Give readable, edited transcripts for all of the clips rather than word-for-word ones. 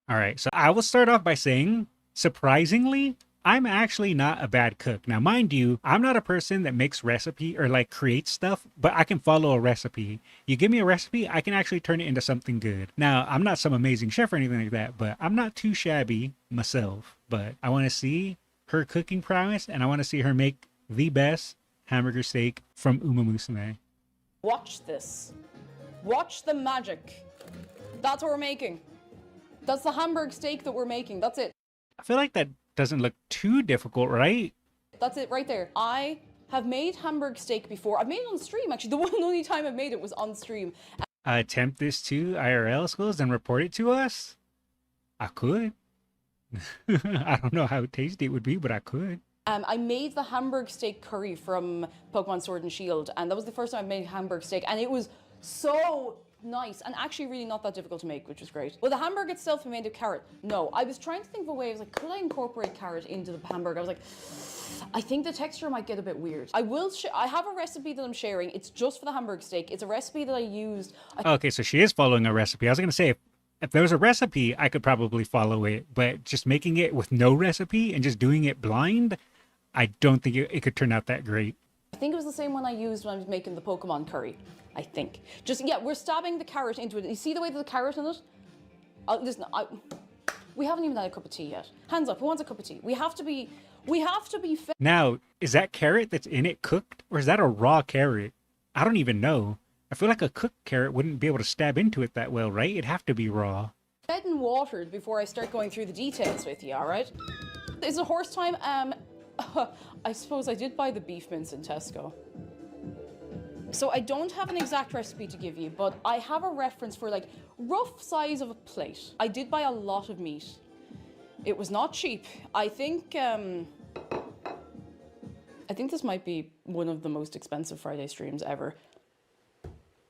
All right, so I will start off by saying, surprisingly, I'm actually not a bad cook. Now, mind you, I'm not a person that makes recipe or like creates stuff, but I can follow a recipe. You give me a recipe, I can actually turn it into something good. Now, I'm not some amazing chef or anything like that, but I'm not too shabby myself. But I want to see her cooking prowess, and I want to see her make the best hamburger steak from Umamusume. Watch this. Watch the magic. That's what we're making. That's the Hamburg steak that we're making. That's it. I feel like that doesn't look too difficult, right? That's it right there. I have made Hamburg steak before. I've made it on stream, actually. The one and only time I've made it was on stream. Attempt this to IRL schools and report it to us? I could. I don't know how tasty it would be, but I could. I made the Hamburg steak curry from Pokemon Sword and Shield, and that was the first time I made Hamburg steak, and it was so nice and actually really not that difficult to make, which was great. Well, the hamburger itself I made of carrot. No, I was trying to think of a way. I was like, could I incorporate carrot into the hamburger? I was like, I think the texture might get a bit weird. I have a recipe that I'm sharing. It's just for the Hamburg steak. It's a recipe that I used. Okay, so she is following a recipe. I was going to say, if there was a recipe, I could probably follow it, but just making it with no recipe and just doing it blind, I don't think it could turn out that great. I think it was the same one I used when I was making the Pokemon curry. I think. Just, yeah, we're stabbing the carrot into it. You see the way that the carrot in it? Listen, we haven't even had a cup of tea yet. Hands up, who wants a cup of tea? We have to be Now, is that carrot that's in it cooked, or is that a raw carrot? I don't even know. I feel like a cooked carrot wouldn't be able to stab into it that well, right? It'd have to be raw. fed and watered before I start going through the details with you, all right? Is it horse time? I suppose I did buy the beef mince in Tesco. So I don't have an exact recipe to give you, but I have a reference for like rough size of a plate. I did buy a lot of meat. It was not cheap. I think this might be one of the most expensive Friday streams ever.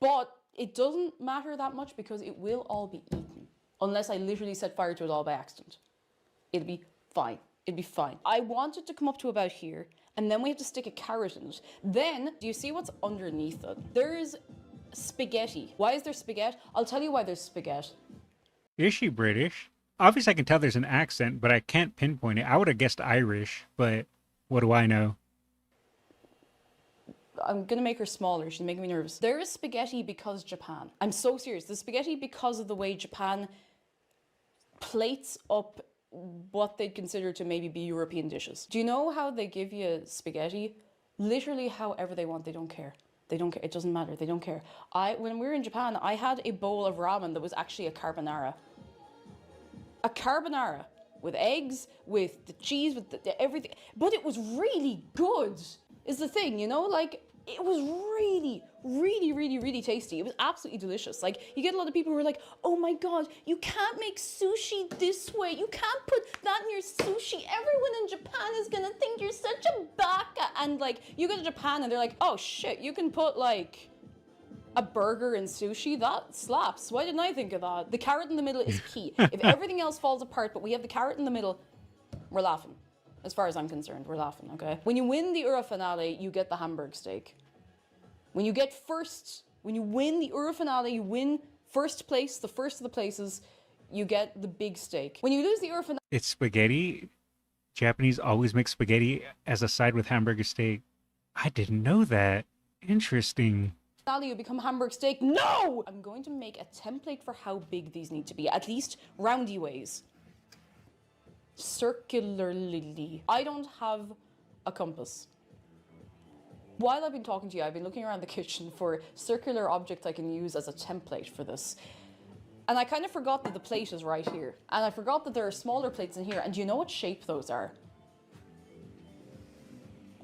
But it doesn't matter that much because it will all be eaten. Unless I literally set fire to it all by accident. It'll be fine. It'd be fine. I want it to come up to about here, and then we have to stick a carrot in it. Then, do you see what's underneath it? There's spaghetti. Why is there spaghetti? I'll tell you why there's spaghetti. Is she British? Obviously, I can tell there's an accent, but I can't pinpoint it. I would have guessed Irish, but what do I know? I'm gonna make her smaller. She's making me nervous. There is spaghetti because Japan. I'm so serious. There's spaghetti because of the way Japan plates up what they'd consider to maybe be European dishes. Do you know how they give you spaghetti? Literally however they want. They don't care. They don't care. It doesn't matter. They don't care. When we were in Japan, I had a bowl of ramen that was actually a carbonara. A carbonara with eggs, with the cheese, with the everything. But it was really good, is the thing, you know? Like, it was really, really, really, really tasty. It was absolutely delicious. Like, you get a lot of people who are like, oh my God, you can't make sushi this way. You can't put that in your sushi. Everyone in Japan is gonna think you're such a baka. And like, you go to Japan and they're like, oh shit, you can put like a burger in sushi? That slaps. Why didn't I think of that? The carrot in the middle is key. If everything else falls apart, but we have the carrot in the middle, we're laughing. As far as I'm concerned, we're laughing, okay? When you win the Euro finale, you get the Hamburg steak. When you win the Euro finale, you win first place, the first of the places, you get the big steak. When you lose the Euro finale... It's spaghetti. Japanese always make spaghetti as a side with hamburger steak. I didn't know that. Interesting. You become Hamburg steak. No! I'm going to make a template for how big these need to be, at least roundy ways. Circularly. I don't have a compass. While I've been talking to you, I've been looking around the kitchen for circular objects I can use as a template for this. And I kind of forgot that the plate is right here. And I forgot that there are smaller plates in here. And do you know what shape those are?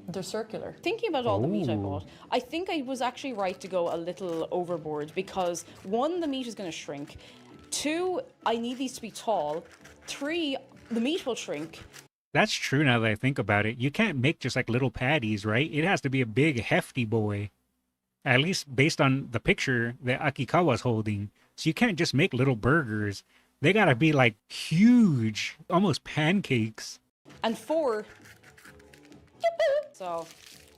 They're circular. Thinking about all the meat I bought, I think I was actually right to go a little overboard because 1, the meat is going to shrink. 2, I need these to be tall. 3, the meat will shrink. That's true now that I think about it. You can't make just like little patties, right? It has to be a big, hefty boy. At least based on the picture that Akikawa's holding. So you can't just make little burgers. They gotta be like huge, almost pancakes. And 4, so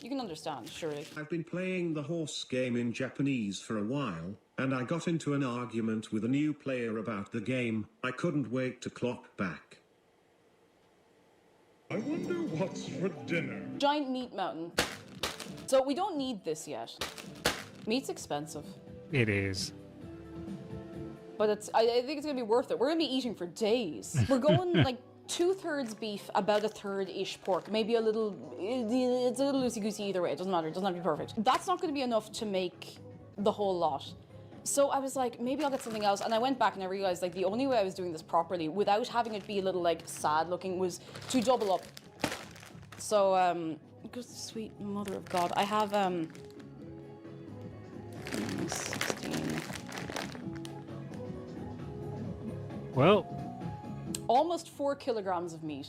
you can understand, surely. I've been playing the horse game in Japanese for a while. and I got into an argument with a new player about the game. I couldn't wait to clock back. I wonder what's for dinner. Giant meat mountain. So we don't need this yet. Meat's expensive. It is. But I think it's gonna be worth it. We're gonna be eating for days. We're going like 2/3 beef, about 1/3-ish pork. Maybe a little, it's a little loosey-goosey either way. It doesn't matter, it doesn't have to be perfect. That's not gonna be enough to make the whole lot. So I was like, maybe I'll get something else. And I went back and I realized like the only way I was doing this properly without having it be a little like sad looking was to double up. So, good sweet mother of God. I have, 16. Well, Almost 4 kilograms of meat.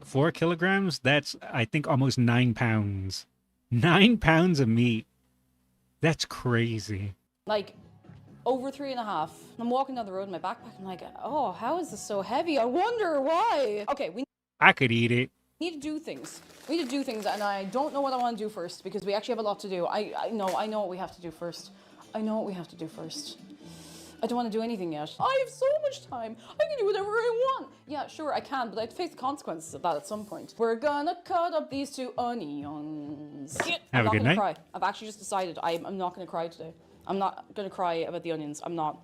4 kilograms? That's, I think, almost 9 pounds. 9 pounds of meat. That's crazy. Like, over 3.5. I'm walking down the road in my backpack. I'm like, oh, how is this so heavy? I wonder why. Okay, we I could eat it. need to do things. We need to do things, and I don't know what I want to do first because we actually have a lot to do. I know what we have to do first. I know what we have to do first. I don't want to do anything yet. I have so much time. I can do whatever I want. Yeah, sure, I can, but I have to face the consequences of that at some point. We're gonna cut up these 2 onions. Have a good night. Cry. I've actually just decided I'm not gonna cry today. I'm not gonna cry about the onions. I'm not.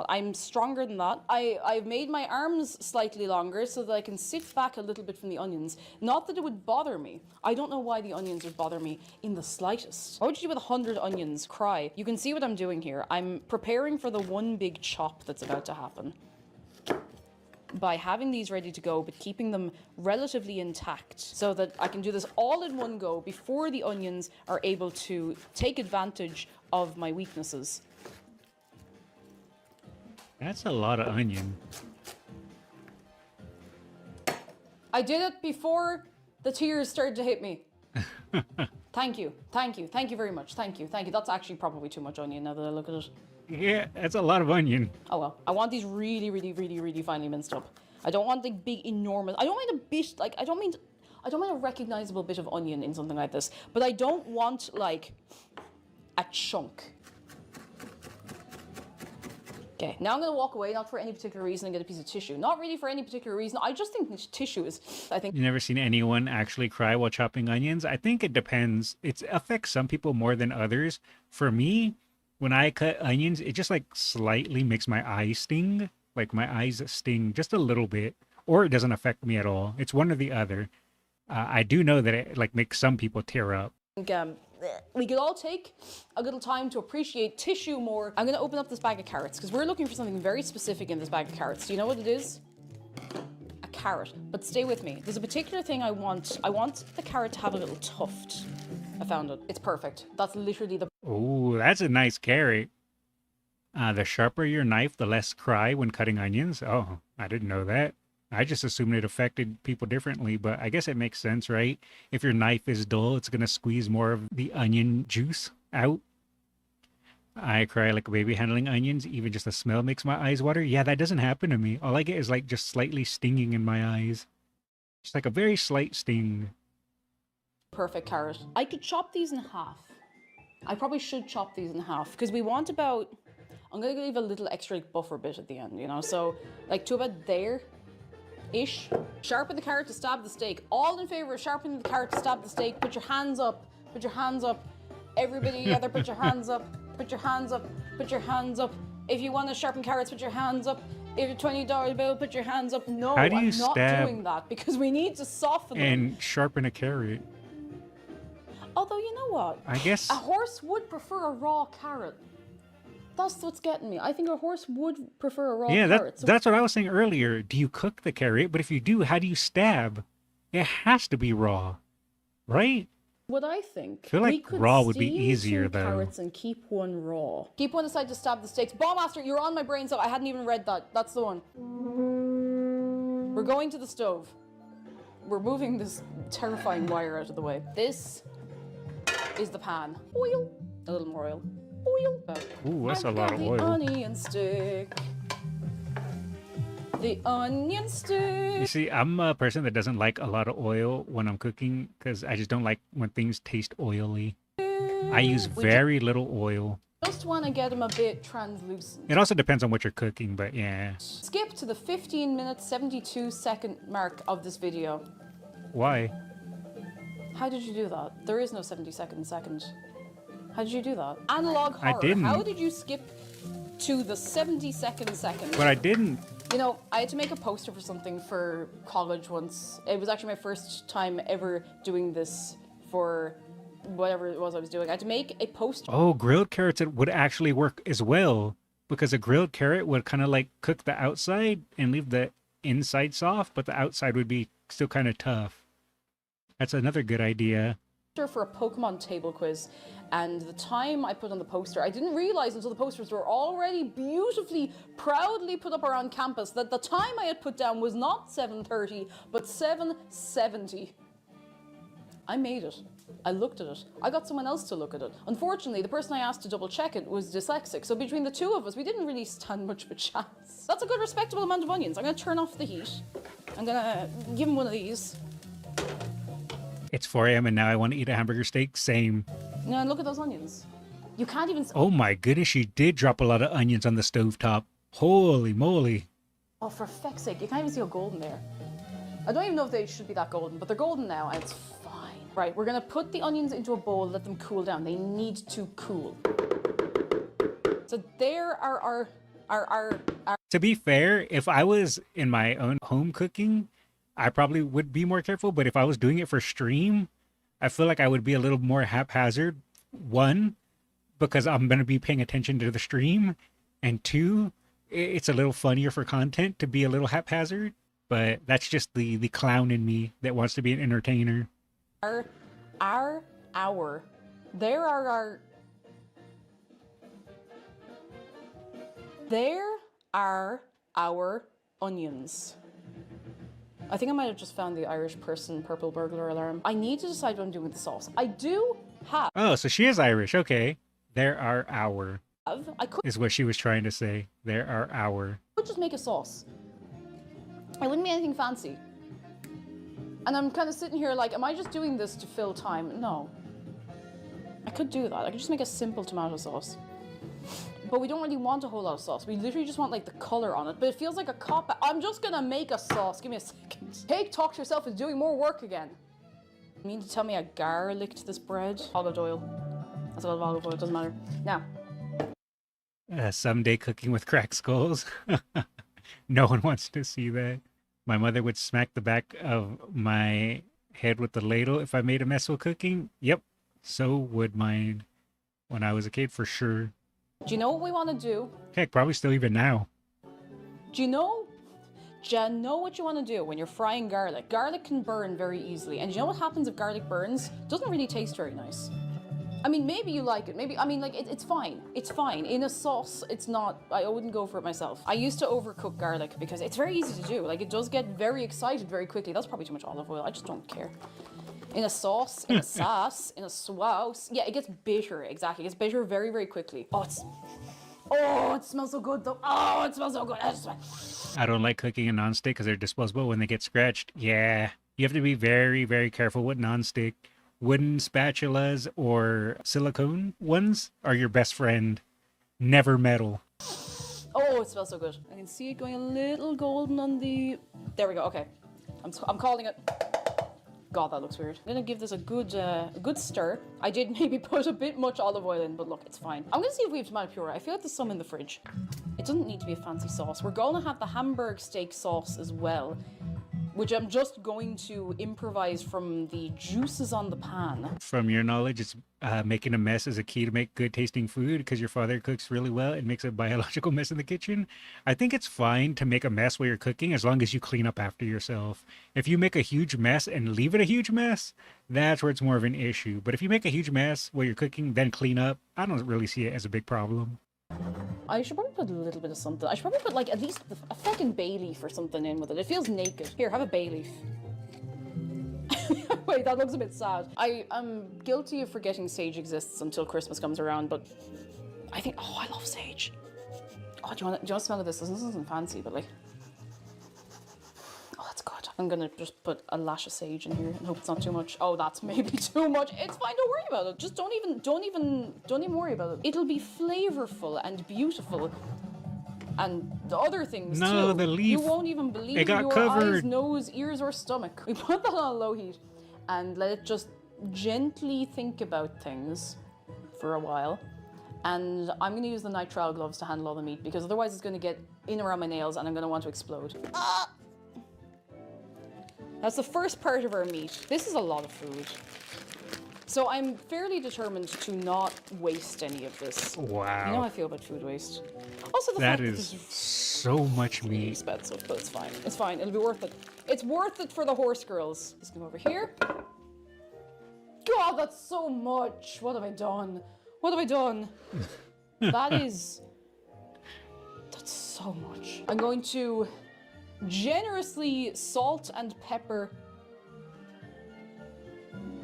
I'm stronger than that. I've made my arms slightly longer so that I can sit back a little bit from the onions. Not that it would bother me. I don't know why the onions would bother me in the slightest. Why would you do with 100 onions? Cry. You can see what I'm doing here. I'm preparing for the one big chop that's about to happen. By having these ready to go, but keeping them relatively intact so that I can do this all in one go before the onions are able to take advantage of my weaknesses. That's a lot of onion. I did it before the tears started to hit me. Thank you. Thank you. Thank you very much. Thank you. Thank you. That's actually probably too much onion now that I look at it. Yeah, that's a lot of onion. Oh well. I want these really, really, really, really finely minced up. I don't want the big, enormous... I don't mind a bit, like, I don't mind a recognizable bit of onion in something like this, but I don't want, like, a chunk. Okay, now I'm going to walk away, not for any particular reason, and get a piece of tissue. Not really for any particular reason. I just think tissue is, I think... You never seen anyone actually cry while chopping onions? I think it depends. It affects some people more than others. For me, when I cut onions, it just like slightly makes my eyes sting. Like my eyes sting just a little bit. Or it doesn't affect me at all. It's one or the other. I do know that it like makes some people tear up. We could all take a little time to appreciate tissue more. I'm going to open up this bag of carrots because we're looking for something very specific in this bag of carrots. Do you know what it is? A carrot. But stay with me. There's a particular thing I want. I want the carrot to have a little tuft. I found it. It's perfect. That's literally the... Oh, that's a nice carrot. The sharper your knife, the less cry when cutting onions. Oh, I didn't know that. I just assumed it affected people differently, but I guess it makes sense, right? If your knife is dull, it's going to squeeze more of the onion juice out. I cry like a baby handling onions. Even just the smell makes my eyes water. Yeah, that doesn't happen to me. All I get is like just slightly stinging in my eyes. Just like a very slight sting. perfect carrot. I could chop these in half. I probably should chop these in half because we want about... I'm going to leave a little extra buffer bit at the end, you know? So, like, to about there-ish. Sharpen the carrot to stab the steak. All in favor of sharpening the carrot to stab the steak. Put your hands up. Put your hands up. Everybody together, put your hands up. Put your hands up. Put your hands up. If you want to sharpen carrots, put your hands up. If you're $20 bill, put your hands up. No, How do you I'm not stab doing that because we need to soften them. and sharpen a carrot? Although, you know what? I guess A horse would prefer a raw carrot. That's what's getting me. I think a horse would prefer a raw carrot. So that's what I was saying earlier. Do you cook the carrot? But if you do, how do you stab? It has to be raw, right? what I think, feel like we could raw would be steam easier, 2 though. carrots and keep one raw. Keep one aside to stab the steaks. Ballmaster, you're on my brain, so I hadn't even read that. That's the one. We're going to the stove. We're moving this terrifying wire out of the way. This is the pan. Oil. A little more oil. Oil. Ooh, that's a I've lot got of the oil. onion stick. The onion stick. You see, I'm a person that doesn't like a lot of oil when I'm cooking because I just don't like when things taste oily. I use very little oil. Just want to get them a bit translucent. It also depends on what you're cooking, but yeah. Skip to the 15-minute, 72-second mark of this video. Why? How did you do that? There is no 70-second second. How did you do that? Analog horror. I didn't. How did you skip to the 70-second second? But I didn't. You know, I had to make a poster for something for college once. It was actually my first time ever doing this for whatever it was I was doing. I had to make a poster. Oh, grilled carrots, it would actually work as well. Because a grilled carrot would kind of like cook the outside and leave the inside soft, but the outside would be still kind of tough. That's another good idea. For a Pokemon table quiz, and the time I put on the poster, I didn't realize until the posters were already beautifully, proudly put up around campus that the time I had put down was not 7:30, but 7:70. I made it. I looked at it. I got someone else to look at it. Unfortunately, the person I asked to double check it was dyslexic, so between the two of us, we didn't really stand much of a chance. That's a good respectable amount of onions. I'm gonna turn off the heat. I'm gonna give him one of these. It's 4 a.m. and now I want to eat a hamburger steak. Same. Now look at those onions. You can't even... Oh my goodness, she did drop a lot of onions on the stovetop. Holy moly. Oh, for feck's sake, you can't even see how golden they are. I don't even know if they should be that golden, but they're golden now and it's fine. Right, we're gonna put the onions into a bowl, let them cool down. They need to cool. So there are our... To be fair, if I was in my own home cooking, I probably would be more careful, but if I was doing it for stream, I feel like I would be a little more haphazard. One, because I'm going to be paying attention to the stream, and two, it's a little funnier for content to be a little haphazard, but that's just the clown in me that wants to be an entertainer. There are our onions. I think I might have just found the Irish person purple burglar alarm. I need to decide what I'm doing with the sauce. I do have... Oh, so she is Irish. Okay. There are our... I could is what she was trying to say. There are our... just make a sauce. It wouldn't be anything fancy. And I'm kind of sitting here like, am I just doing this to fill time? No. I could do that. I could just make a simple tomato sauce. But we don't really want a whole lot of sauce. We literally just want like the color on it. But it feels like a cop. I'm just gonna make a sauce. Give me a second. Cake talk to yourself is doing more work again. You mean to tell me I garlicked this bread? Olive oil. That's a lot of olive oil. It doesn't matter. Now. Someday cooking with cracked skulls. No one wants to see that. My mother would smack the back of my head with the ladle if I made a mess while cooking. Yep. So would mine when I was a kid for sure. Do you know what we want to do? Heck, probably still even now. Do you know what you want to do when you're frying garlic? Garlic can burn very easily. And you know what happens if garlic burns? It doesn't really taste very nice. I mean, maybe you like it. Maybe, I mean, like, it's fine. It's fine. In a sauce, it's not, I wouldn't go for it myself. I used to overcook garlic because it's very easy to do. Like, it does get very excited very quickly. That's probably too much olive oil. I just don't care. In a sauce, in a sauce, in a sauce. Yeah, it gets bitter, exactly. It gets bitter very, very quickly. Oh, it smells so good though. Oh, it smells so good. I don't like cooking in nonstick because they're disposable when they get scratched. Yeah, you have to be very, very careful with nonstick. Wooden spatulas or silicone ones are your best friend. Never metal. Oh, it smells so good. I can see it going a little golden on the... There we go, okay. I'm calling it. God, that looks weird. I'm gonna give this a good stir. I did maybe put a bit much olive oil in, but look, it's fine. I'm gonna see if we have tomato puree. I feel like there's some in the fridge. It doesn't need to be a fancy sauce. We're gonna have the Hamburg steak sauce as well, which I'm just going to improvise from the juices on the pan. From your knowledge, it's making a mess is a key to make good tasting food because your father cooks really well and makes a biological mess in the kitchen. I think it's fine to make a mess while you're cooking as long as you clean up after yourself. If you make a huge mess and leave it a huge mess, that's where it's more of an issue. But if you make a huge mess while you're cooking, then clean up, I don't really see it as a big problem. I should probably put a little bit of something. I should probably put like at least a fucking bay leaf or something in with it. It feels naked. Here, have a bay leaf. Wait, that looks a bit sad. I am guilty of forgetting sage exists until Christmas comes around, but I think, oh, I love sage. Oh, do you want to smell of this? This isn't fancy, but like, oh, that's good. I'm gonna just put a lash of sage in here and hope it's not too much. Oh, that's maybe too much. It's fine, don't worry about it. Just don't even worry about it. It'll be flavorful and beautiful. And the other things No, too. the leaf. You won't even believe It got your covered. eyes, nose, ears, or stomach. We put that on low heat and let it just gently think about things for a while. And I'm gonna use the nitrile gloves to handle all the meat because otherwise it's gonna get in around my nails and I'm gonna want to explode. Ah! That's the first part of our meat. This is a lot of food. So I'm fairly determined to not waste any of this. You know how Wow. I feel about food waste. Also the That fact is that this is so much really meat. expensive, but it's fine. It's fine, it'll be worth it. It's worth it for the horse girls. Let's come over here. God, that's so much. What have I done? What have I done? That's so much. I'm going to generously salt and pepper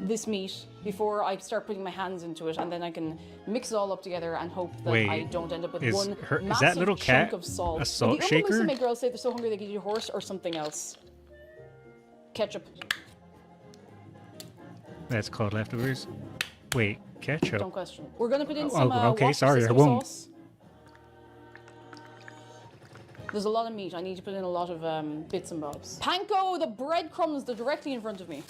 this meat before I start putting my hands into it, and then I can mix it all up together and hope that I Wait, don't end up with is one her- is that massive little chunk cat of salt. a salt the shaker? Umamusume girls say they're so hungry they could eat a horse or something else. Ketchup. That's called leftovers. Wait, ketchup. Don't question. We're gonna put in Oh, some okay, Whopper sorry, I sesame won't. sauce. There's a lot of meat. I need to put in a lot of bits and bobs. Panko, the breadcrumbs, they're directly in front of me.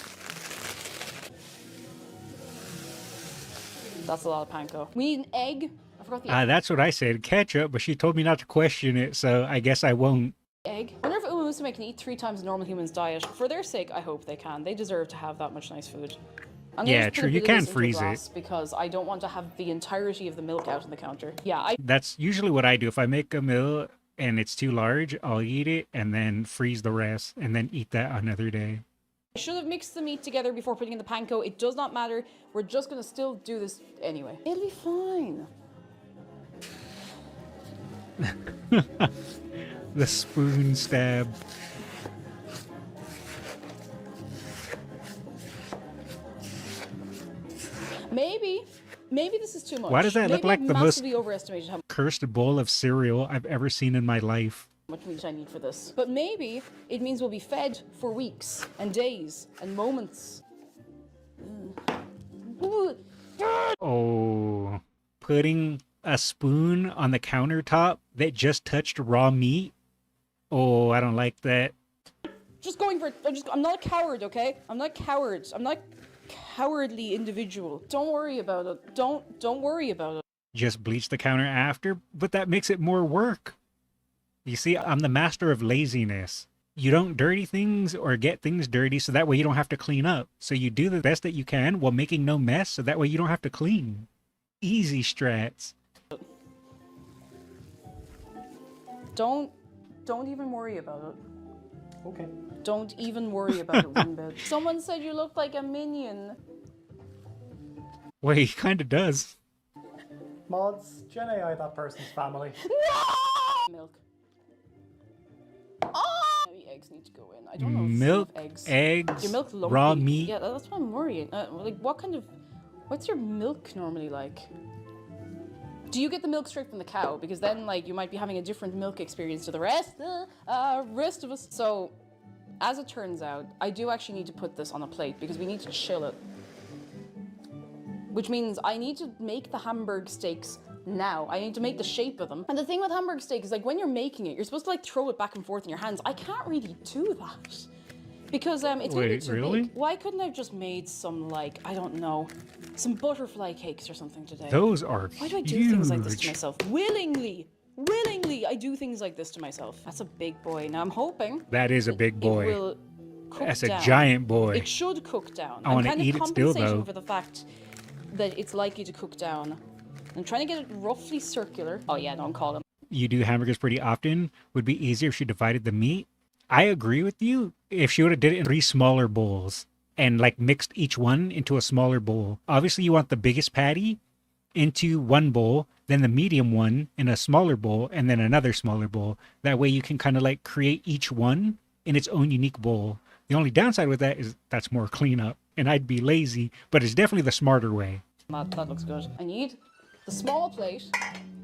That's a lot of panko. We need an egg. I forgot the That's what I said, ketchup, but she told me not to question it, so I guess I won't. egg. I wonder if Umamusume can eat 3 times a normal human's diet. For their sake, I hope they can. They deserve to have that much nice food. I'm gonna Yeah, just put true, a you bit of can this into a freeze it. glass because I don't want to have the entirety of the milk out on the counter. Yeah, That's usually what I do. If I make a meal and it's too large, I'll eat it and then freeze the rest and then eat that another day. I should have mixed the meat together before putting in the panko. It does not matter. We're just gonna still do this anyway. It'll be fine. The spoon stab. Maybe this is too much. Why does that look Maybe like I've the most- massively overestimated how Cursed bowl of cereal I've ever seen in my life. much meat I need for this. But maybe it means we'll be fed for weeks and days and moments. Ooh. Oh, putting a spoon on the countertop that just touched raw meat? Oh, I don't like that. Just going for it. I'm not a coward, okay? I'm not a coward. I'm not a cowardly individual. Don't worry about it. Don't worry about it. Just bleach the counter after, but that makes it more work. You see, I'm the master of laziness. You don't dirty things or get things dirty so that way you don't have to clean up. So you do the best that you can while making no mess so that way you don't have to clean. Easy strats. Don't even worry about it. Okay. Don't even worry about it one bit. Someone said you looked like a minion. Well, he kind of does. Mods, Gen AI that person's family. Milk. Oh! Maybe eggs need to go in. I don't know. Milk, If eggs. eggs, Your milk lumpy. raw meat. Yeah, that's what I'm worrying. Like, what's your milk normally like? Do you get the milk straight from the cow? Because then, like, you might be having a different milk experience to the rest of us. So, as it turns out, I do actually need to put this on a plate because we need to chill it. Which means I need to make the Hamburg steaks now. I need to make the shape of them. And the thing with Hamburg steak is, like, when you're making it, you're supposed to, like, throw it back and forth in your hands. I can't really do that. Because it's gonna be Wait, too really? big. Why couldn't I have just made some, like, I don't know, some butterfly cakes or something today? Those are Why do I do huge. things like this to myself? Willingly, I do things like this to myself. That's a big boy. Now I'm hoping That is a big boy. it will cook That's down. a giant boy. It should cook down. I wanna I'm kind eat of it still, compensating though. for the fact that it's likely to cook down. I'm trying to get it roughly circular. Oh yeah, don't call him. You do hamburgers pretty often. Would be easier if she divided the meat. I agree with you. If she would have did it in 3 smaller bowls and like mixed each one into a smaller bowl. Obviously, you want the biggest patty into one bowl, then the medium one in a smaller bowl, and then another smaller bowl. That way you can kind of like create each one in its own unique bowl. The only downside with that is that's more cleanup, and I'd be lazy, but it's definitely the smarter way. That looks good. I need the small plate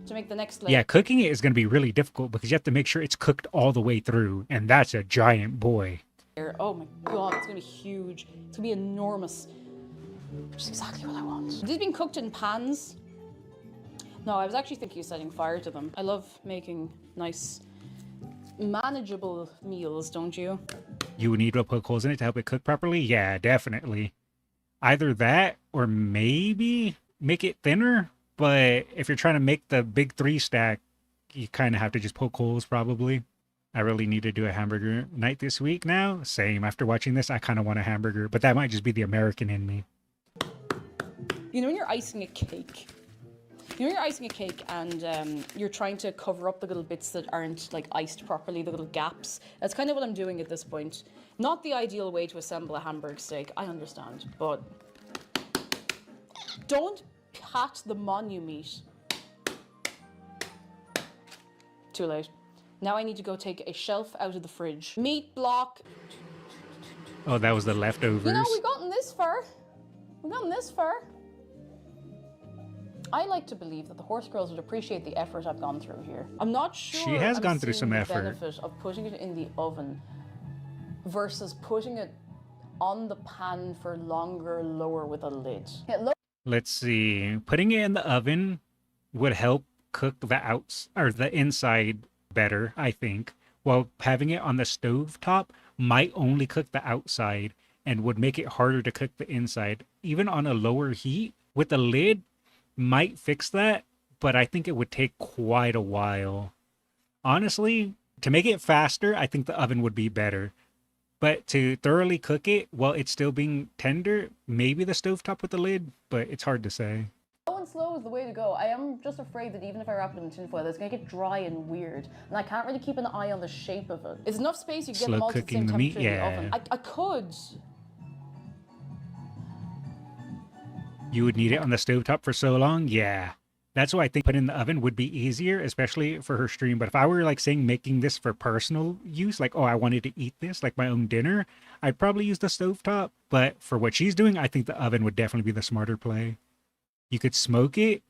to make the next layer. Yeah, cooking it is going to be really difficult because you have to make sure it's cooked all the way through, and that's a giant boy. here. Oh my god, it's gonna be huge. It's gonna be enormous. Which is exactly what I want. These being cooked in pans. No, I was actually thinking of setting fire to them. I love making nice, manageable meals, don't you? You would need to poke holes in it to help it cook properly? Yeah, definitely. Either that or maybe make it thinner. But if you're trying to make the big 3 stack, you kind of have to just poke holes probably. I really need to do a hamburger night this week now. Same. After watching this, I kind of want a hamburger. But that might just be the American in me. You know when you're icing a cake? You know you're icing a cake and you're trying to cover up the little bits that aren't like iced properly, the little gaps. That's kind of what I'm doing at this point. Not the ideal way to assemble a Hamburg steak, I understand, but don't pat the meat. Too late. Now I need to go take a shelf out of the fridge. Meat block. Oh, that was the leftovers. You know, we've gotten this far. We've gotten this far. I like to believe that the horse girls would appreciate the effort I've gone through here. I'm not sure She has I'm gone through seeing some the effort. benefit of putting it in the oven versus putting it on the pan for longer, lower with a lid. Yeah, Let's see. Putting it in the oven would help cook the outs or the inside better, I think. While having it on the stove top might only cook the outside and would make it harder to cook the inside. Even on a lower heat with the lid might fix that, but I think it would take quite a while. Honestly, to make it faster, I think the oven would be better. But to thoroughly cook it while it's still being tender, maybe the stovetop with the lid, but it's hard to say. low and slow is the way to go. I am just afraid that even if I wrap it in tinfoil, it's going to get dry and weird. And I can't really keep an eye on the shape of it. It's enough space, you can get Slow them all to the cooking same the meat, temperature in the yeah. oven. I could. You would need it on the stovetop for so long? Yeah. That's why I think putting in the oven would be easier, especially for her stream. But if I were like saying making this for personal use, like, oh, I wanted to eat this, like my own dinner, I'd probably use the stovetop. But for what she's doing, I think the oven would definitely be the smarter play. You could smoke it.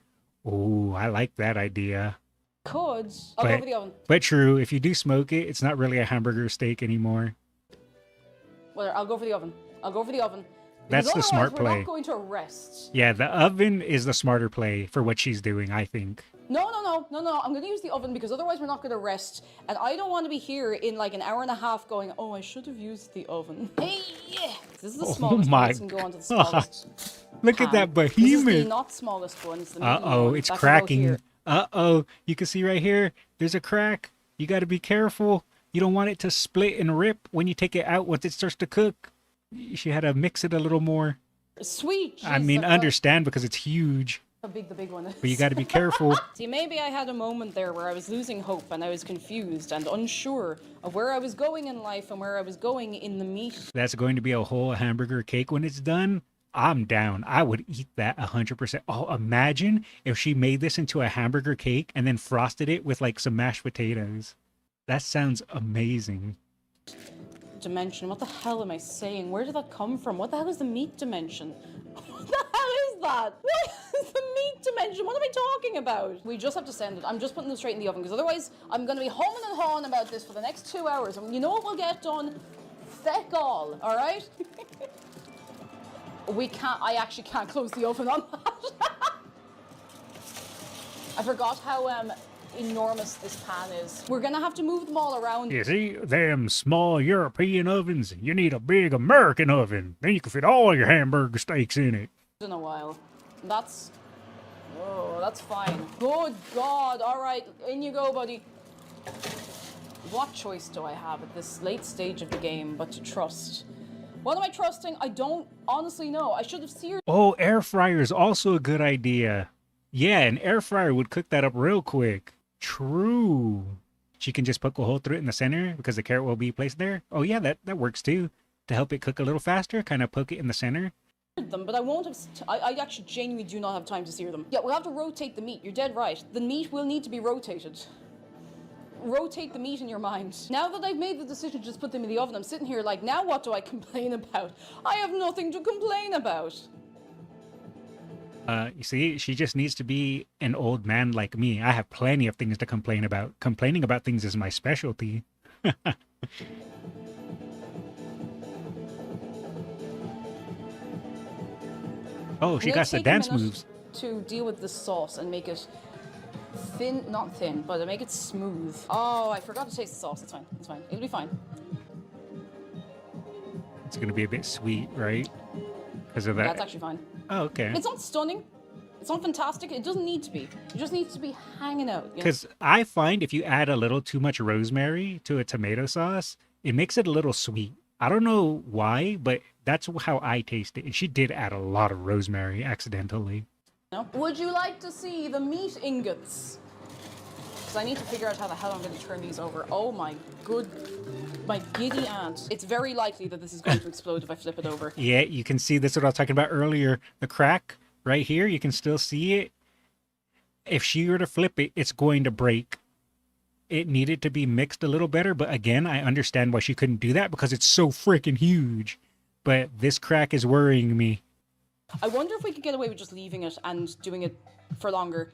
Oh, I like that idea. Could. I'll go for the oven. But true, if you do smoke it, it's not really a hamburger steak anymore. Well, I'll go for the oven. I'll go for the oven. That's Because the smart otherwise, we're play. not going to rest. Yeah, the oven is the smarter play for what she's doing, I think. No. I'm going to use the oven because otherwise we're not going to rest. And I don't want to be here in like an hour and a half going, oh, I should have used the oven. Hey, yeah. This is the smallest my one. This can go onto the smallest. Look at that This is the behemoth. not smallest one. It's the medium Uh-oh, one. it's That can go cracking. here. Uh-oh, you can see right here, there's a crack. You got to be careful. You don't want it to split and rip when you take it out once it starts to cook. You had to mix it a little more. Sweet. I jeez, mean, forgot understand because it's huge, how big the big one is. but you got to be careful. See, maybe I had a moment there where I was losing hope and I was confused and unsure of where I was going in life and where I was going in the meat. That's going to be a whole hamburger cake when it's done. I'm down. I would eat that 100%. Oh, imagine if she made this into a hamburger cake and then frosted it with like some mashed potatoes. That sounds amazing. Dimension. What the hell am I saying? Where did that come from? What the hell is the meat dimension? What the hell is that? What is the meat dimension? What am I talking about? We just have to send it. I'm just putting them straight in the oven because otherwise I'm going to be humming and hawing about this for the next 2 hours. And you know what we'll get done? Feck all right? I actually can't close the oven on that. I forgot how enormous this pan is. We're gonna have to move them all around. You see, them small European ovens, you need a big American oven. Then you can fit all your hamburger steaks in it. In a while. That's fine. Good God. All right, in you go, buddy. What choice do I have at this late stage of the game but to trust? What am I trusting? I don't honestly know. I should have seared. Oh, air fryer is also a good idea. Yeah, an air fryer would cook that up real quick. True. She can just poke a hole through it in the center because the carrot will be placed there. Oh yeah, that works too. To help it cook a little faster, kind of poke it in the center. Them, but I won't have. I actually genuinely do not have time to sear them. Yeah, we'll have to rotate the meat. You're dead right. The meat will need to be rotated. Rotate the meat in your mind. Now that I've made the decision to just put them in the oven, I'm sitting here like, now what do I complain about? I have nothing to complain about. You see, she just needs to be an old man like me. I have plenty of things to complain about. Complaining about things is my specialty. Oh, she I'm gonna got the take a dance minute moves. to deal with the sauce and make it thin, not thin, but to make it smooth. Oh, I forgot to taste the sauce. It's fine. It's fine. It'll be fine. It's gonna be a bit sweet, right? Because of that. That's actually fine. Oh, okay. It's not stunning. It's not fantastic. It doesn't need to be. It just needs to be hanging out. You know? Because I find if you add a little too much rosemary to a tomato sauce, it makes it a little sweet. I don't know why, but that's how I taste it. And she did add a lot of rosemary accidentally. No? Would you like to see the meat ingots? Because I need to figure out how the hell I'm going to turn these over. Oh my giddy aunt. It's very likely that this is going to explode if I flip it over. Yeah, you can see this is what I was talking about earlier. The crack right here, you can still see it. If she were to flip it, it's going to break. It needed to be mixed a little better, but again, I understand why she couldn't do that because it's so freaking huge. But this crack is worrying me. I wonder if we could get away with just leaving it and doing it for longer.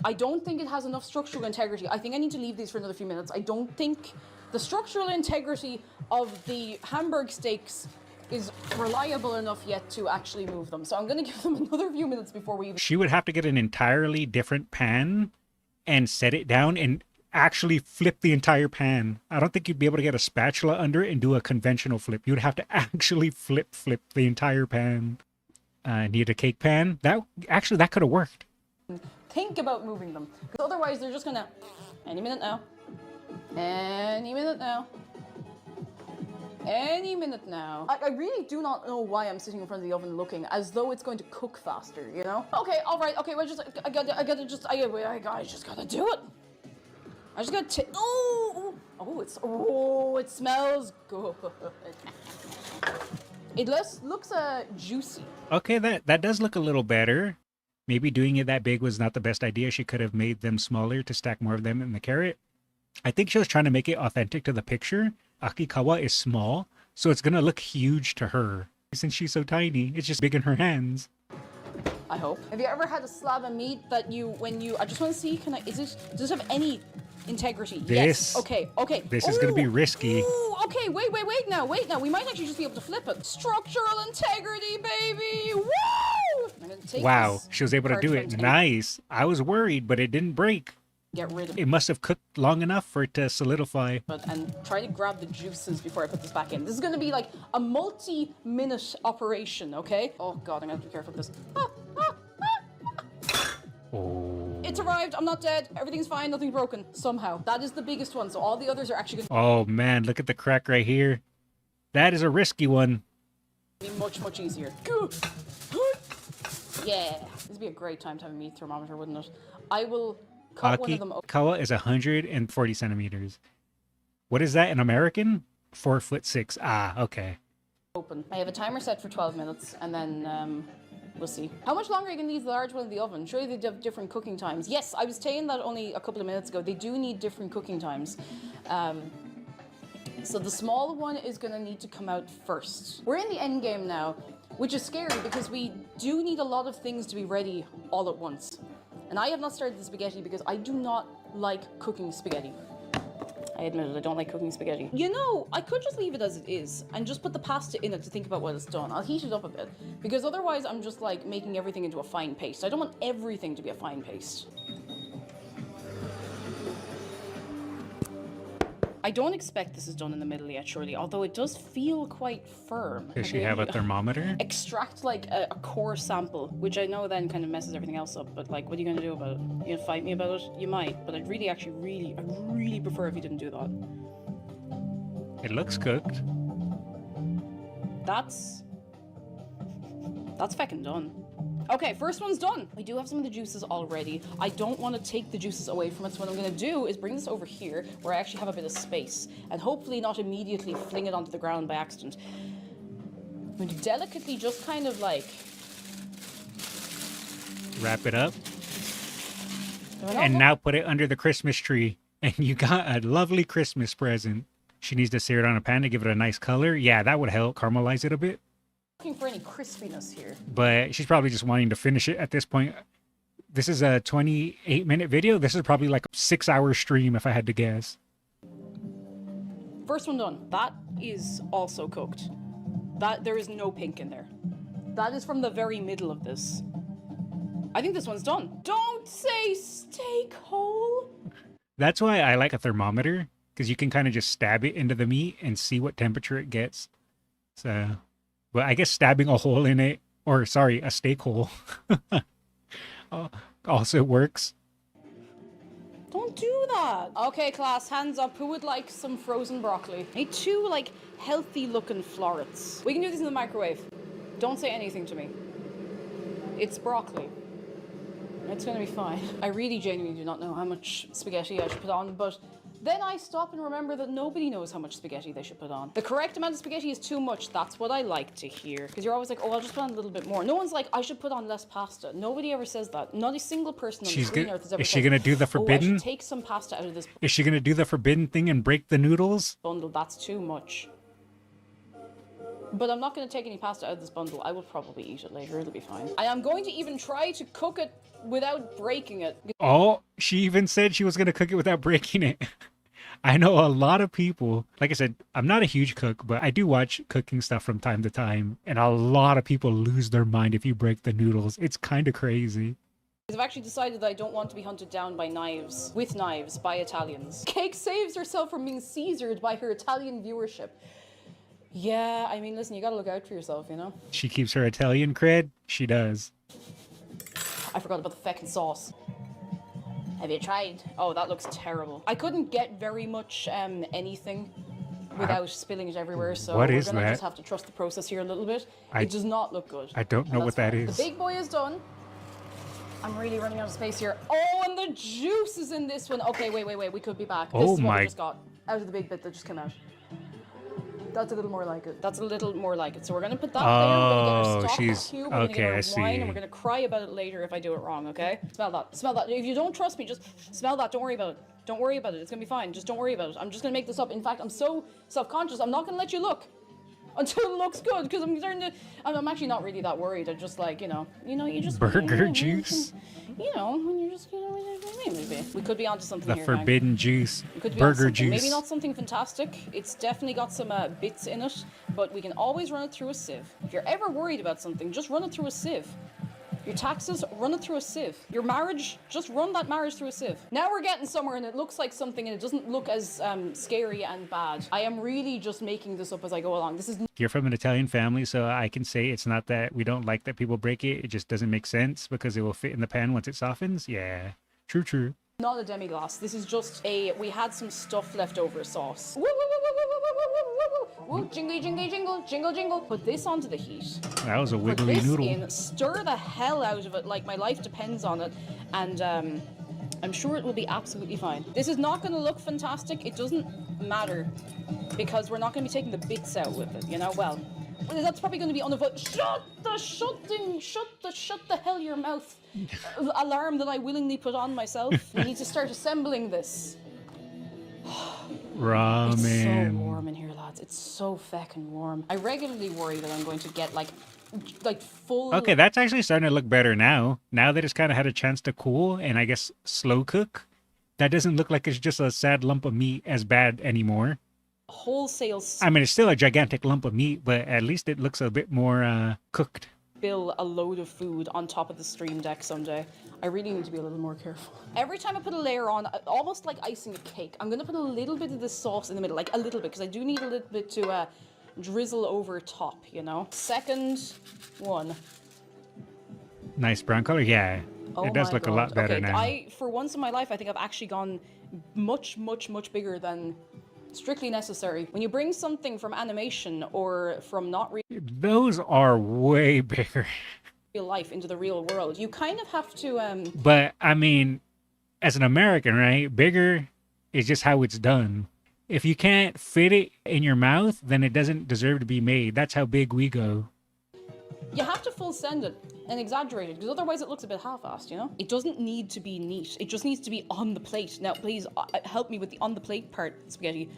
I don't think it has enough structural integrity. I think I need to leave these for another few minutes. I don't think the structural integrity of the Hamburg steaks is reliable enough yet to actually move them. So I'm going to give them another few minutes before we even... She would have to get an entirely different pan and set it down and actually flip the entire pan. I don't think you'd be able to get a spatula under it and do a conventional flip. You'd have to actually flip the entire pan. Need a cake pan. That could have worked. think about moving them. Because otherwise they're just going to... Any minute now. Any minute now. Any minute now. I really do not know why I'm sitting in front of the oven looking as though it's going to cook faster, you know? Okay, all right, okay, well, I just gotta do it. I just gotta it smells good. It looks juicy. Okay, that does look a little better. Maybe doing it that big was not the best idea. She could have made them smaller to stack more of them in the carrot. I think she was trying to make it authentic to the picture. Akikawa is small, so it's gonna look huge to her. Since she's so tiny, it's just big in her hands. I hope. Have you ever had a slab of meat that I just want to see, does it have any integrity? This. Yes. Okay. This is gonna be risky. Ooh, okay, wait now. We might actually just be able to flip it. Structural integrity, baby! Woo! I'm gonna take Wow, this she was able to do it. parchment and Nice. I was worried, but it didn't break. Get rid of it. It must have cooked long enough for it to solidify. And try to grab the juices before I put this back in. This is going to be like a multi-minute operation, okay? Oh god, I'm going to have to be careful with this. Oh. It's arrived. I'm not dead. Everything's fine. Nothing's broken. Somehow. That is the biggest one, so all the others are actually going Oh man, look at the crack right here. That is a risky one. to be much, much easier. Yeah. This would be a great time to have a meat thermometer, wouldn't it? I will cut one of them open. Akikawa is 140 centimeters. What is that in American? 4'6". Ah, okay. I have a timer set for 12 minutes, and then we'll see. How much longer are you going to leave the large one in the oven? Surely they have different cooking times. Yes, I was saying that only a couple of minutes ago. They do need different cooking times. So the small one is going to need to come out first. We're in the end game now, which is scary because we do need a lot of things to be ready all at once. And I have not started the spaghetti because I do not like cooking spaghetti. I admit it, I don't like cooking spaghetti. You know, I could just leave it as it is and just put the pasta in it to think about what it's done. I'll heat it up a bit because otherwise I'm just like making everything into a fine paste. I don't want everything to be a fine paste. I don't expect this is done in the middle yet, surely, although it does feel quite firm. Does she have a thermometer? Extract like a core sample, which I know then kind of messes everything else up, but like, what are you going to do about it? You gonna fight me about it? You might, but I'd really prefer if you didn't do that. It looks cooked. That's feckin' done. Okay, first one's done. We do have some of the juices already. I don't want to take the juices away from it, so what I'm going to do is bring this over here where I actually have a bit of space and hopefully not immediately fling it onto the ground by accident. I'm going to delicately just kind of like... Wrap it up. And now put it under the Christmas tree. And you got a lovely Christmas present. She needs to sear it on a pan to give it a nice color. Yeah, that would help caramelize it a bit. Looking for any crispiness here. But she's probably just wanting to finish it at this point. This is a 28-minute video. This is probably like a 6-hour stream if I had to guess. First one done. That is also cooked. That there is no pink in there. That is from the very middle of this. I think this one's done. Don't say steak hole. That's why I like a thermometer, because you can kind of just stab it into the meat and see what temperature it gets. So, but I guess stabbing a hole in it, or sorry, a steak hole, also works. Don't do that. Okay, class, hands up. Who would like some frozen broccoli? I need 2, like, healthy-looking florets. We can do this in the microwave. Don't say anything to me. It's broccoli. It's gonna be fine. I really genuinely do not know how much spaghetti I should put on, but then I stop and remember that nobody knows how much spaghetti they should put on. The correct amount of spaghetti is too much. That's what I like to hear. Because you're always like, oh, I'll just put on a little bit more. No one's like, I should put on less pasta. Nobody ever says that. Not a single person on the green earth has ever Is said, she gonna do the oh, I forbidden? should take some pasta out of this Is she gonna do the forbidden thing and break the noodles? bundle. That's too much. But I'm not going to take any pasta out of this bundle. I will probably eat it later. It'll be fine. I am going to even try to cook it without breaking it. Oh, she even said she was gonna cook it without breaking it. I know a lot of people, like I said, I'm not a huge cook, but I do watch cooking stuff from time to time, and a lot of people lose their mind if you break the noodles. It's kind of crazy. I've actually decided that I don't want to be hunted down by knives, with knives, by Italians. Cake saves herself from being Caesared by her Italian viewership. Yeah, I mean, listen, you gotta look out for yourself, you know? She keeps her Italian cred. She does. I forgot about the feckin' sauce. Have you tried? Oh, that looks terrible. I couldn't get very much anything without spilling it everywhere, so What we're is gonna that? just have to trust the process here a little bit. It does not look good. I don't know And what that's that fine. is. The big boy is done. I'm really running out of space here. Oh, and the juice is in this one. Okay, wait. We could be back. This Oh is what my- we just got out of the big bit that just came out. That's a little more like it. That's a little more like it. So we're gonna put that there. We're gonna get our stock cube. We're gonna okay, get our I wine, see. and we're gonna cry about it later if I do it wrong. Okay? Smell that. Smell that. If you don't trust me, just smell that. Don't worry about it. Don't worry about it. It's gonna be fine. Just don't worry about it. I'm just gonna make this up. In fact, I'm so self-conscious. I'm not gonna let you look until it looks good because I'm starting to. I'm actually not really that worried. I'm just like, you just Burger juice. When you're just, maybe we could be onto something The here. gang. forbidden juice. It could be on Burger something. juice. Maybe not something fantastic. It's definitely got some bits in it, but we can always run it through a sieve. If you're ever worried about something, just run it through a sieve. Your taxes, run it through a sieve. Your marriage, just run that marriage through a sieve. Now we're getting somewhere and it looks like something and it doesn't look as scary and bad. I am really just making this up as I go along. This is You're from an Italian family, so I can say it's not that we don't like that people break it. It just doesn't make sense because it will fit in the pan once it softens. Yeah, true. not a demi-glace. This is just we had some stuff left over sauce. Woo, woo, woo, woo, woo, woo, woo, woo, woo, woo, jingly, jingly, jingle, jingle, jingle. Put this onto the heat. That was a Put wiggly this noodle. in, stir the hell out of it like my life depends on it, and I'm sure it will be absolutely fine. This is not going to look fantastic. It doesn't matter because we're not going to be taking the bits out with it, you know? Well, that's probably going to be unavoidable. Shut the hell your mouth alarm that I willingly put on myself. We need to start assembling this. Ramen. It's so warm in here, lads. It's so feckin' warm. I regularly worry that I'm going to get like full. Okay, that's actually starting to look better now. Now that it's kind of had a chance to cool and I guess slow cook, that doesn't look like it's just a sad lump of meat as bad anymore. Wholesale I mean, it's still a gigantic lump of meat, but at least it looks a bit more cooked. spill a load of food on top of the stream deck someday. I really need to be a little more careful. Every time I put a layer on, almost like icing a cake, I'm going to put a little bit of this sauce in the middle, like a little bit, because I do need a little bit to drizzle over top, you know? Second one. Nice brown color. Yeah, Oh it does my look a God. lot better okay, now. For once in my life, I think I've actually gone much, much, much bigger than strictly necessary. When you bring something from animation or from not Those are way bigger. real life into the real world, you kind of have to But I mean, as an American, right? Bigger is just how it's done. If you can't fit it in your mouth, then it doesn't deserve to be made. That's how big we go. you have to full send it and exaggerate it, because otherwise it looks a bit half-assed, you know? It doesn't need to be neat. It just needs to be on the plate. Now, please help me with the on the plate part, Spaghetti.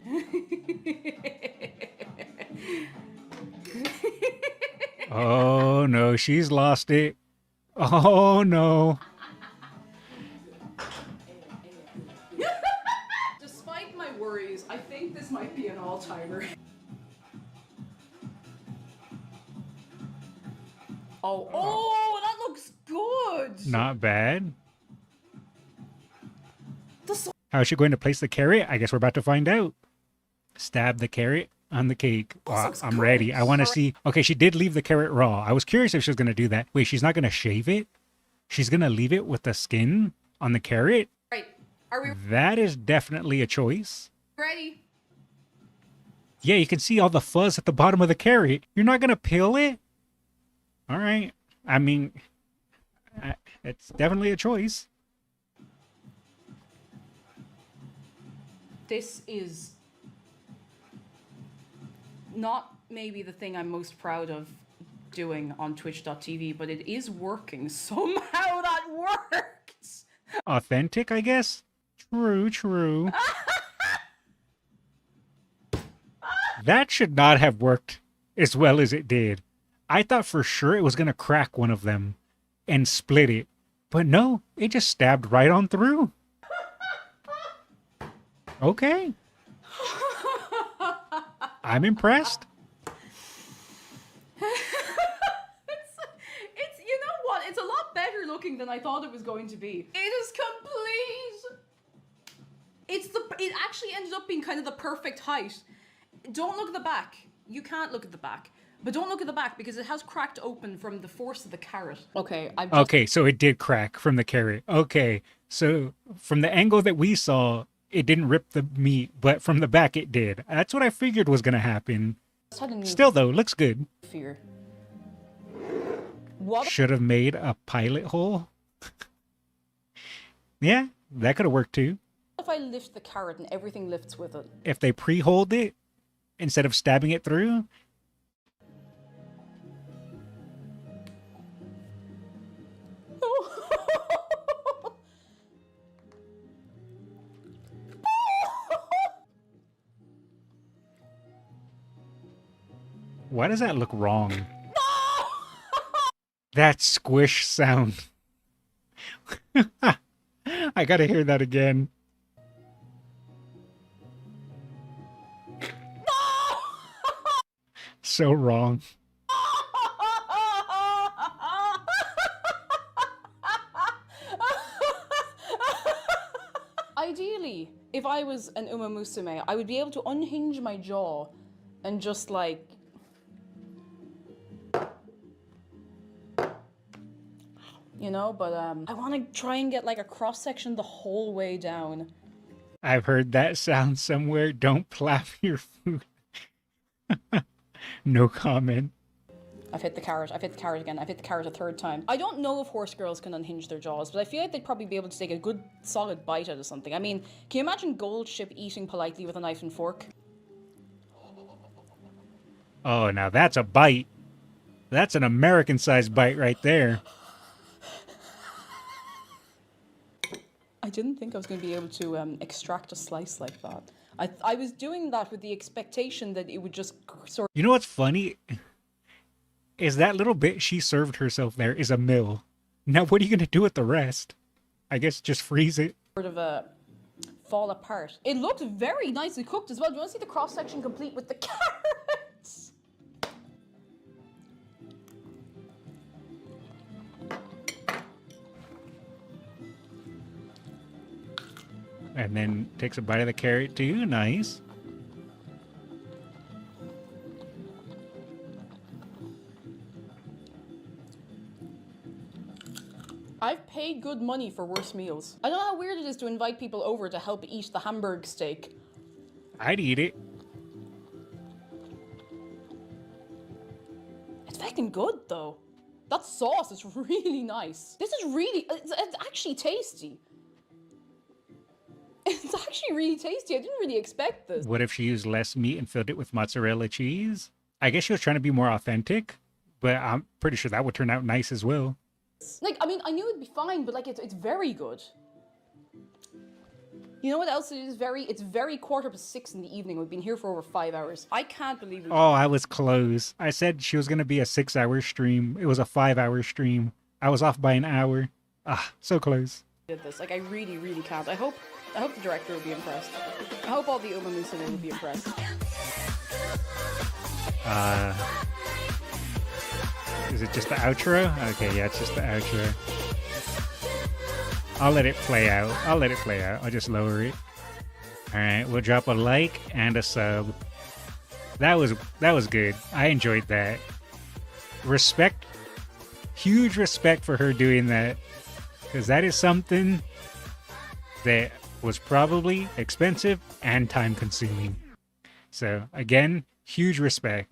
Oh no, she's lost it. Oh no. Despite my worries, I think this might be an all-timer. Oh, that looks good. Not bad. The How is she going to place the carrot? I guess we're about to find out. Stab the carrot on the cake. looks I'm ready. I want to see. Okay, she did leave the carrot raw. I was curious if she was going to do that. Wait, she's not going to shave it? She's going to leave it with the skin on the carrot? Right. Are we That is definitely a choice. ready? Yeah, you can see all the fuzz at the bottom of the carrot. You're not going to peel it? All right. I mean, it's definitely a choice. This is not maybe the thing I'm most proud of doing on twitch.tv, but it is working. Somehow that worked. Authentic, I guess? True. That should not have worked as well as it did. I thought for sure it was going to crack one of them and split it. But no, it just stabbed right on through. Okay. I'm impressed. It's you know what? It's a lot better looking than I thought it was going to be. It is complete. It actually ended up being kind of the perfect height. Don't look at the back. You can't look at the back. But don't look at the back because it has cracked open from the force of the carrot. Okay, Okay, so it did crack from the carrot. Okay, so from the angle that we saw, it didn't rip the meat, but from the back it did. That's what I figured was going to happen. just had a new Still, though, looks good. fear. What Should have made a pilot hole. Yeah, that could have worked too. if I lift the carrot and everything lifts with it? If they pre-holed it instead of stabbing it through. Why does that look wrong? That squish sound. I gotta hear that again. So wrong. Ideally, if I was an Umamusume, I would be able to unhinge my jaw and just like... You know, but I want to try and get like a cross-section the whole way down. I've heard that sound somewhere. Don't plap your food. No comment. I've hit the carrot again. I've hit the carrot a third time. I don't know if horse girls can unhinge their jaws, but I feel like they'd probably be able to take a good solid bite out of something. I mean, can you imagine Goldship eating politely with a knife and fork? Oh, now that's a bite. That's an American-sized bite right there. I didn't think I was going to be able to extract a slice like that. I was doing that with the expectation that it would just sort You know what's funny? Is that little bit she served herself there is a mill. Now what are you going to do with the rest? I guess just freeze it. of fall apart. It looked very nicely cooked as well. Do you want to see the cross-section complete with the carrots? And then takes a bite of the carrot too. Nice. I've paid good money for worse meals. I don't know how weird it is to invite people over to help eat the Hamburg steak. I'd eat it. It's fucking good though. That sauce is really nice. This is really, it's actually tasty. It's actually really tasty. I didn't really expect this. What if she used less meat and filled it with mozzarella cheese? I guess she was trying to be more authentic, but I'm pretty sure that would turn out nice as well. Like, I mean, I knew it'd be fine, but like, it's very good. You know what else it is it's very 5:45 in the evening. We've been here for over 5 hours. I can't believe it. Oh, I was close. I said she was going to be a 6-hour stream. It was a 5-hour stream. I was off by an hour. Ah, so close. Did this. Like, I really, really can't. I hope the director will be impressed. I hope all the Umamusume will be impressed. Is it just the outro? Okay, yeah, it's just the outro. I'll let it play out. I'll just lower it. All right, we'll drop a like and a sub. That was good. I enjoyed that. Respect, huge respect for her doing that, because that is something that was probably expensive and time consuming. So again, huge respect.